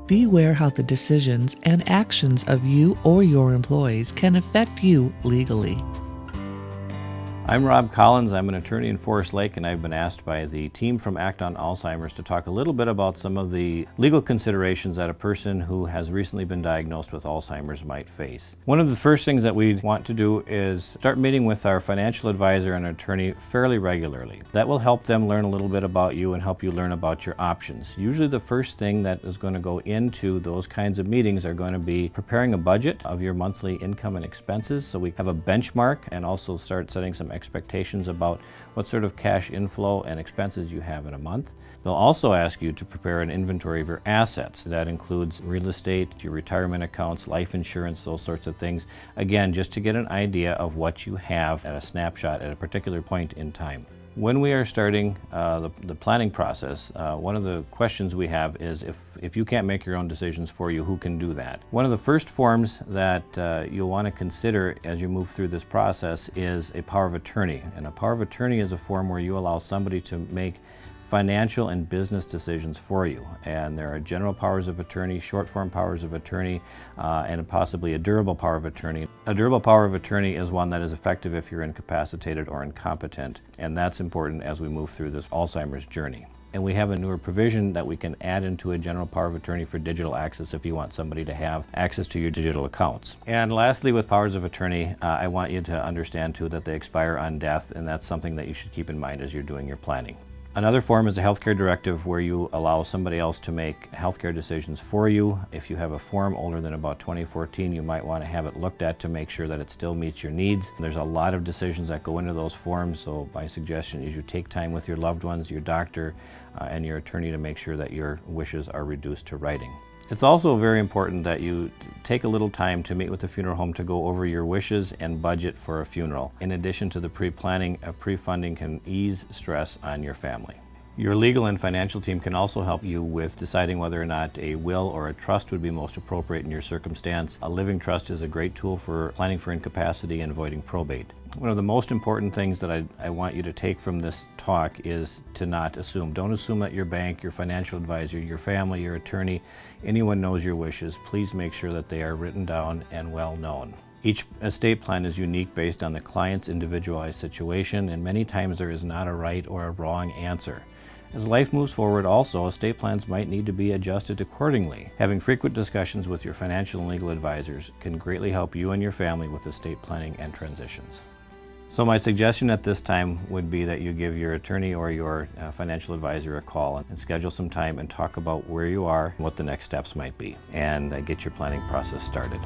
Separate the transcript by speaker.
Speaker 1: Beware how the decisions and actions of you or your employees can affect you legally.
Speaker 2: I'm Rob Collins. I'm an attorney in Forest Lake, and I've been asked by the team from Act on Alzheimer's to talk a little bit about some of the legal considerations that a person who has recently been diagnosed with Alzheimer's might face. One of the first things that we want to do is start meeting with our financial advisor and attorney fairly regularly. That will help them learn a little bit about you and help you learn about your options. Usually the first thing that is going to go into those kinds of meetings are going to be preparing a budget of your monthly income and expenses, so we have a benchmark, and also start setting some expectations about what sort of cash inflow and expenses you have in a month. They'll also ask you to prepare an inventory of your assets. That includes real estate, your retirement accounts, life insurance, those sorts of things. Again, just to get an idea of what you have at a snapshot at a particular point in time. When we are starting the planning process, one of the questions we have is if you can't make your own decisions for you, who can do that? One of the first forms that you'll want to consider as you move through this process is a power of attorney. And a power of attorney is a form where you allow somebody to make financial and business decisions for you. And there are general powers of attorney, short form powers of attorney, and possibly a durable power of attorney. A durable power of attorney is one that is effective if you're incapacitated or incompetent, and that's important as we move through this Alzheimer's journey. And we have a newer provision that we can add into a general power of attorney for digital access if you want somebody to have access to your digital accounts. And lastly, with powers of attorney, I want you to understand too that they expire on death, and that's something that you should keep in mind as you're doing your planning. Another form is a healthcare directive, where you allow somebody else to make healthcare decisions for you. If you have a form older than about 2014, you might want to have it looked at to make sure that it still meets your needs. There's a lot of decisions that go into those forms, so my suggestion is you take time with your loved ones, your doctor, and your attorney to make sure that your wishes are reduced to writing. It's also very important that you take a little time to meet with the funeral home to go over your wishes and budget for a funeral. In addition to the pre-planning, pre-funding can ease stress on your family. Your legal and financial team can also help you with deciding whether or not a will or a trust would be most appropriate in your circumstance. A living trust is a great tool for planning for incapacity and avoiding probate. One of the most important things that I want you to take from this talk is to not assume. Don't assume that your bank, your financial advisor, your family, your attorney, anyone knows your wishes. Please make sure that they are written down and well known. Each estate plan is unique based on the client's individualized situation, and many times there is not a right or a wrong answer. As life moves forward also, estate plans might need to be adjusted accordingly. Having frequent discussions with your financial and legal advisors can greatly help you and your family with estate planning and transitions. So my suggestion at this time would be that you give your attorney or your financial advisor a call and schedule some time and talk about where you are and what the next steps might be, and get your planning process started.